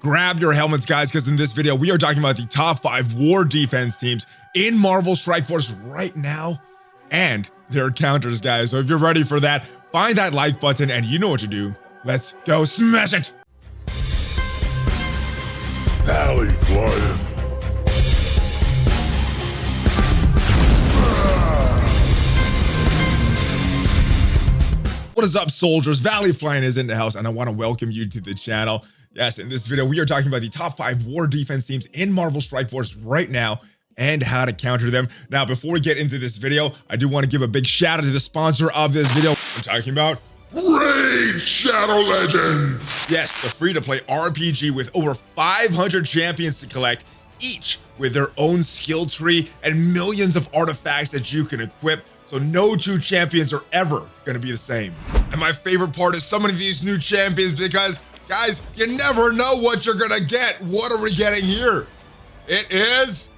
grab your helmets, guys, because in this video, we are talking about the top 5 war defense teams in Marvel Strike Force right now and their counters, guys. So if you're ready for that, find that like button and you know what to do. Let's go smash it. ValleyFlyin. What is up, soldiers? ValleyFlyin is in the house, and I want to welcome you to the channel. Yes, in this video, we are talking about the top 5 war defense teams in Marvel Strike Force right now and how to counter them. Now, before we get into this video, I do want to give a big shout out to the sponsor of this video. I'm talking about Raid Shadow Legends. Yes, the free-to-play RPG with over 500 champions to collect, each with their own skill tree and millions of artifacts that you can equip. So no two champions are ever going to be the same. And my favorite part is some of these new champions because, guys, you never know what you're going to get. What are we getting here? It is...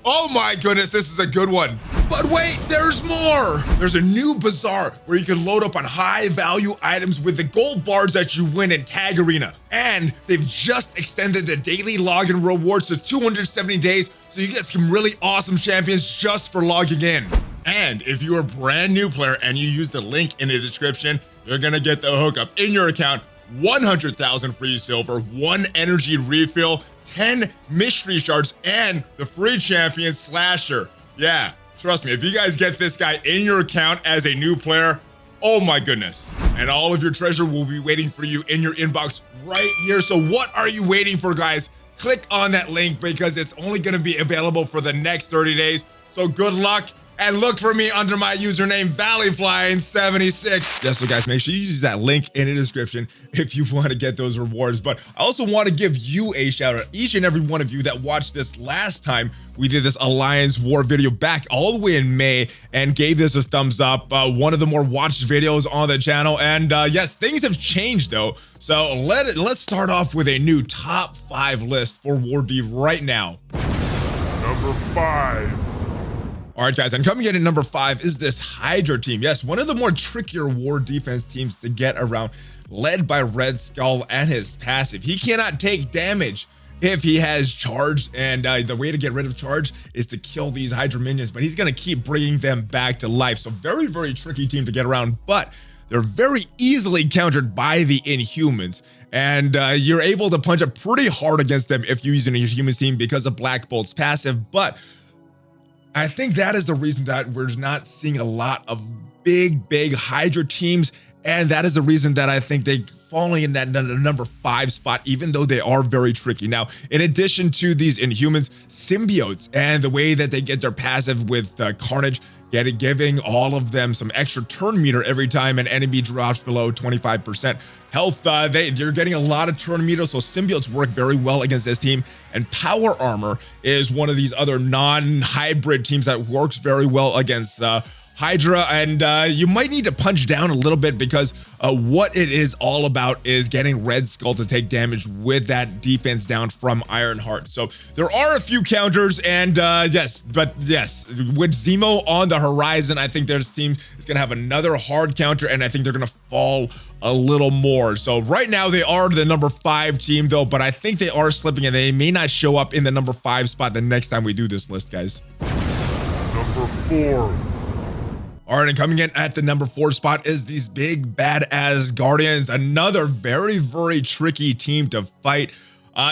oh my goodness, this is a good one. But wait, there's more. There's a new bazaar where you can load up on high value items with the gold bars that you win in Tag Arena. And they've just extended the daily login rewards to 270 days, so you get some really awesome champions just for logging in. And if you're a brand new player and you use the link in the description, you're gonna get the hookup in your account, 100,000 free silver, 1 energy refill, 10 mystery shards, and the free champion Slasher. Yeah, trust me, if you guys get this guy in your account as a new player, oh my goodness. And all of your treasure will be waiting for you in your inbox right here. So what are you waiting for, guys? Click on that link because it's only gonna be available for the next 30 days. So good luck. And look for me under my username, ValleyFlyin76. Yes, so guys, make sure you use that link in the description if you want to get those rewards. But I also want to give you a shout out, each and every one of you that watched this last time we did this Alliance War video back all the way in May and gave this a thumbs up. One of the more watched videos on the channel. And yes, things have changed though. So let's start off with a new top 5 list for War D right now. Number 5. All right, guys, and coming in at number 5 is this Hydra team. Yes, one of the more trickier war defense teams to get around, led by Red Skull and his passive. He cannot take damage if he has charge, and the way to get rid of charge is to kill these Hydra minions, but he's going to keep bringing them back to life. So very, very tricky team to get around, but they're very easily countered by the Inhumans. And you're able to punch up pretty hard against them if you use an Inhumans team because of Black Bolt's passive, but I think that is the reason that we're not seeing a lot of big Hydra teams. And that is the reason that I think they falling in that number 5 spot, even though they are very tricky. Now, in addition to these Inhumans, symbiotes and the way that they get their passive with Carnage, giving all of them some extra turn meter every time an enemy drops below 25% health. You're getting a lot of turn meter, so symbiotes work very well against this team. And power armor is one of these other non-hybrid teams that works very well against Hydra, and you might need to punch down a little bit because what it is all about is getting Red Skull to take damage with that defense down from Ironheart. So there are a few counters, and yes, with Zemo on the horizon, I think this team is going to have another hard counter, and I think they're going to fall a little more. So right now they are the number 5 team though, but I think they are slipping and they may not show up in the number 5 spot the next time we do this list, guys. Number 4. All right, and coming in at the number 4 spot is these big bad Asgardians, another very tricky team to fight.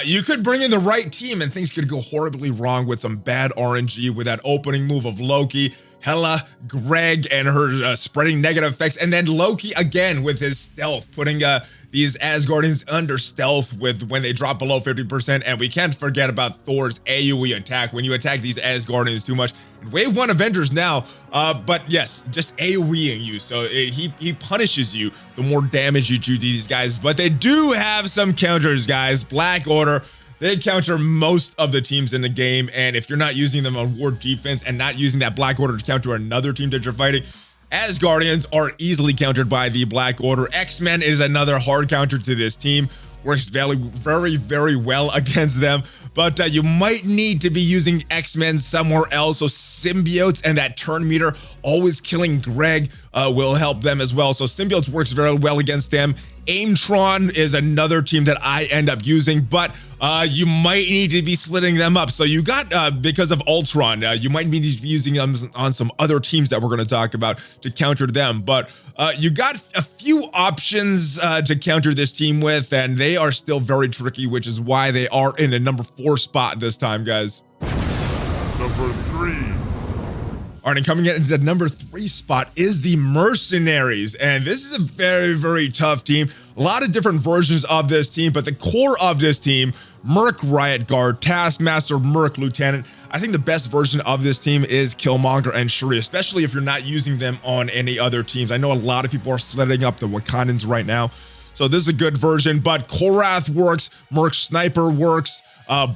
You could bring in the right team and things could go horribly wrong with some bad RNG with that opening move of Loki, Hela, Greg, and her spreading negative effects, and then Loki again with his stealth, putting these Asgardians under stealth with when they drop below 50%. And we can't forget about Thor's AoE attack when you attack these Asgardians too much. Wave 1 Avengers now, but yes, just AoEing you. So he punishes you the more damage you do to these guys. But they do have some counters, guys. Black Order, they counter most of the teams in the game. And if you're not using them on war defense and not using that Black Order to counter another team that you're fighting, Asgardians are easily countered by the Black Order. X-Men is another hard counter to this team. Works very well against them, but you might need to be using X-Men somewhere else. So symbiotes and that turn meter always killing Greg will help them as well. So symbiotes works very well against them. Aimtron is another team that I end up using, but you might need to be splitting them up. So you got, because of Ultron, you might need to be using them on some other teams that we're going to talk about to counter them. But you got a few options to counter this team with, and they are still very tricky, which is why they are in a number 4 spot this time, guys. Number 3. All right, and coming in at the number 3 spot is the Mercenaries. And this is a very, very tough team. A lot of different versions of this team, but the core of this team, Merc Riot Guard, Taskmaster, Merc Lieutenant. I think the best version of this team is Killmonger and Shuri, especially if you're not using them on any other teams. I know a lot of people are splitting up the Wakandans right now, so this is a good version, but Korath works, Merc Sniper works,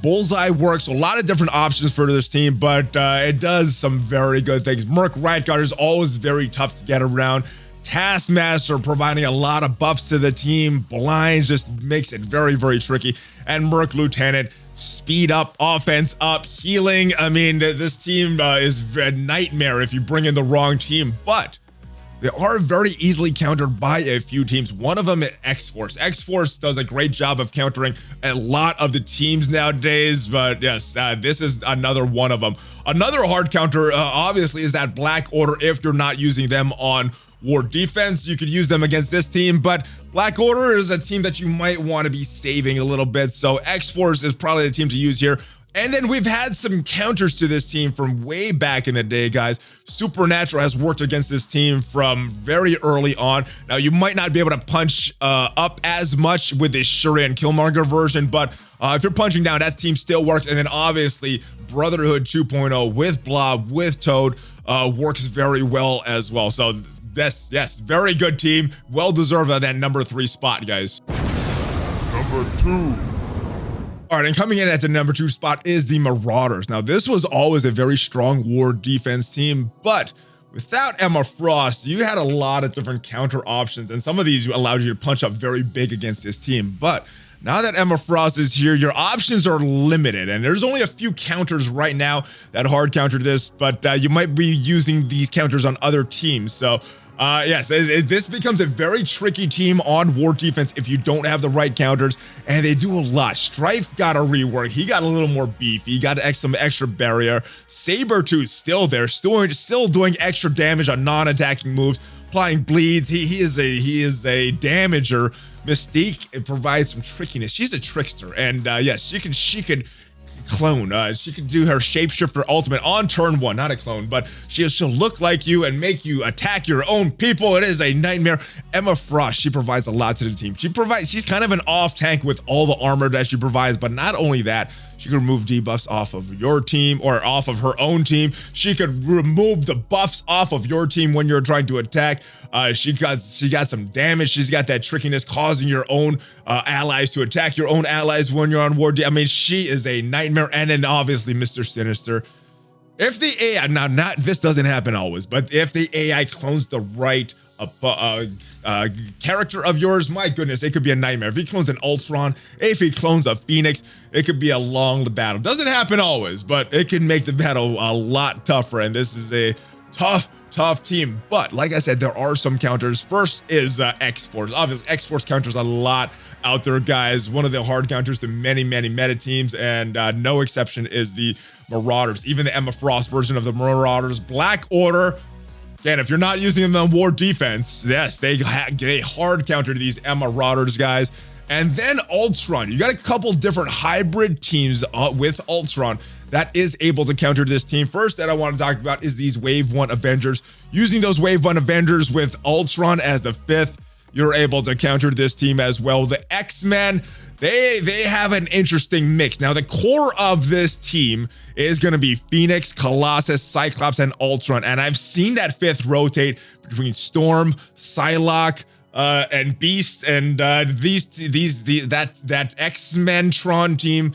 Bullseye works, a lot of different options for this team, but it does some very good things. Merc Riot Guard is always very tough to get around. Taskmaster providing a lot of buffs to the team. Blinds just makes it very, very tricky. And Merc Lieutenant, speed up, offense up, healing. I mean, this team is a nightmare if you bring in the wrong team, but they are very easily countered by a few teams. One of them is X-Force. X-Force does a great job of countering a lot of the teams nowadays, but yes, this is another one of them. Another hard counter, obviously, is that Black Order. If you're not using them on War Defense, you could use them against this team, but Black Order is a team that you might want to be saving a little bit, so X-Force is probably the team to use here. And then we've had some counters to this team from way back in the day, guys. Supernatural has worked against this team from very early on. Now, you might not be able to punch up as much with this Shuri and Killmonger version, but if you're punching down, that team still works. And then obviously, Brotherhood 2.0 with Blob, with Toad, works very well as well. So yes, very good team. Well deserved of that number 3 spot, guys. Number 2. All right, and coming in at the number 2 spot is the Marauders. Now, this was always a very strong war defense team, but without Emma Frost, you had a lot of different counter options, and some of these allowed you to punch up very big against this team. But now that Emma Frost is here, your options are limited, and there's only a few counters right now that hard counter this, but you might be using these counters on other teams. So yes, this becomes a very tricky team on war defense if you don't have the right counters, and they do a lot. Strife got a rework. He got a little more beefy. He got some extra barrier. Sabretooth still there, still doing extra damage on non-attacking moves, applying bleeds. He is a damager. Mystique provides some trickiness. She's a trickster, and yes, she could clone. She can do her shapeshifter ultimate on turn 1, not a clone, but she'll look like you and make you attack your own people. It is a nightmare. Emma Frost, she provides a lot to the team. She's kind of an off tank with all the armor that she provides, but not only that, she can remove debuffs off of your team or off of her own team. She could remove the buffs off of your team when you're trying to attack. She got some damage. She's got that trickiness, causing your own allies to attack your own allies when you're on war. I mean, she is a nightmare. And then obviously Mr. Sinister. If the AI, now this doesn't happen always, but if the AI clones the right character of yours, my goodness, it could be a nightmare. If he clones an Ultron, if he clones a Phoenix, it could be a long battle. Doesn't happen always, but it can make the battle a lot tougher. And this is a tough team. But like I said, there are some counters. First is X-Force. Obviously, X-Force counters a lot out there, guys. One of the hard counters to many meta teams, and no exception is the Marauders. Even the Emma Frost version of the Marauders. Black Order. Again, if you're not using them on war defense, yes, they hard counter these Emma Marauders, guys. And then Ultron. You got a couple different hybrid teams with Ultron that is able to counter this team. First that I want to talk about is these Wave 1 Avengers. Using those Wave 1 Avengers with Ultron as the 5th, you're able to counter this team as well. The X-Men, they have an interesting mix. Now, the core of this team is going to be Phoenix, Colossus, Cyclops, and Ultron. And I've seen that 5th rotate between Storm, Psylocke, and Beast, and that X-Men Tron team,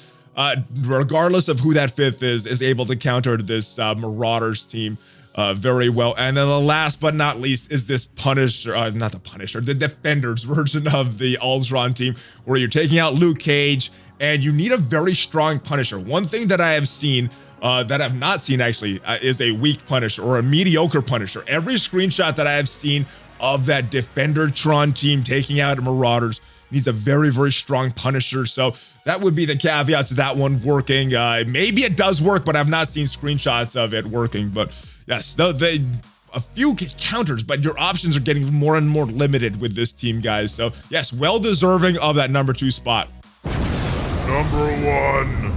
regardless of who that 5th is able to counter this Marauders team very well. And then the last but not least is this Punisher, not the Punisher, the Defenders version of the Ultron team, where you're taking out Luke Cage, and you need a very strong Punisher. One thing that I have seen, that I've not seen actually, is a weak Punisher or a mediocre Punisher. Every screenshot that I have seen of that Defender Tron team taking out Marauders. Needs a very, very strong Punisher. So that would be the caveat to that one working. Maybe it does work, but I've not seen screenshots of it working. But yes, a few counters, but your options are getting more and more limited with this team, guys. So yes, well deserving of that number 2 spot. Number 1.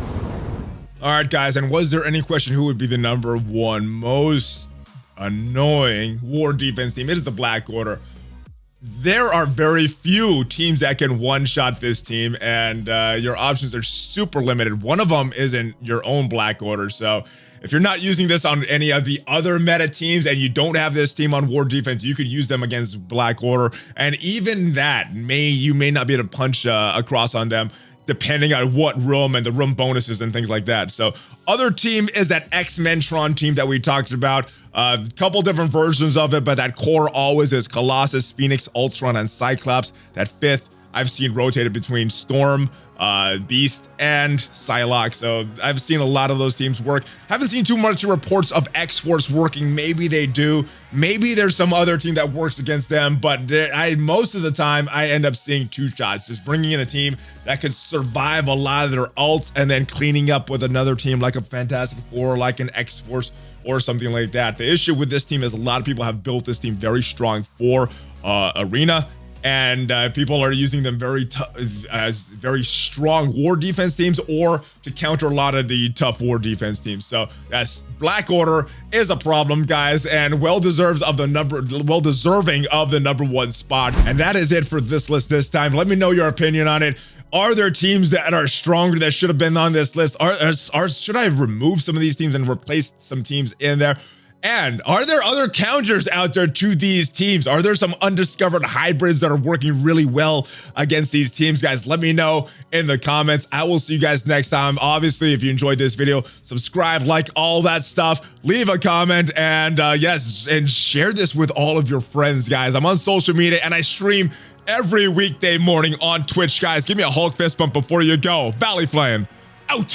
All right, guys, and was there any question who would be the number 1 most annoying war defense team? It is the Black Order. There are very few teams that can one-shot this team, and your options are super limited. One of them isn't your own Black Order, so if you're not using this on any of the other meta teams and you don't have this team on war defense, you could use them against Black Order, and even that you may not be able to punch across on them, depending on what room and the room bonuses and things like that. So other team is that X-Men Tron team that we talked about. A couple different versions of it, but that core always is Colossus, Phoenix, Ultron, and Cyclops. That 5th I've seen rotated between Storm, Beast, and Psylocke. So I've seen a lot of those teams work. Haven't seen too much reports of X-Force working. Maybe they do. Maybe there's some other team that works against them, but most of the time I end up seeing 2 shots, just bringing in a team that could survive a lot of their ults and then cleaning up with another team like a Fantastic Four, like an X-Force, or something like that. The issue with this team is a lot of people have built this team very strong for Arena, and people are using them as very strong war defense teams or to counter a lot of the tough war defense teams. So yes, Black Order is a problem, guys, and well deserving of the number 1 spot. And that is it for this list this time. Let me know your opinion on it. Are there teams that are stronger that should have been on this list? Should I remove some of these teams and replace some teams in there? And are there other counters out there to these teams? Are there some undiscovered hybrids that are working really well against these teams, guys? Let me know in the comments. I will see you guys next time. Obviously, if you enjoyed this video, subscribe, like, all that stuff. Leave a comment, and yes, and share this with all of your friends, guys. I'm on social media, and I stream every weekday morning on Twitch, guys. Give me a Hulk fist bump before you go. ValleyFlyin out.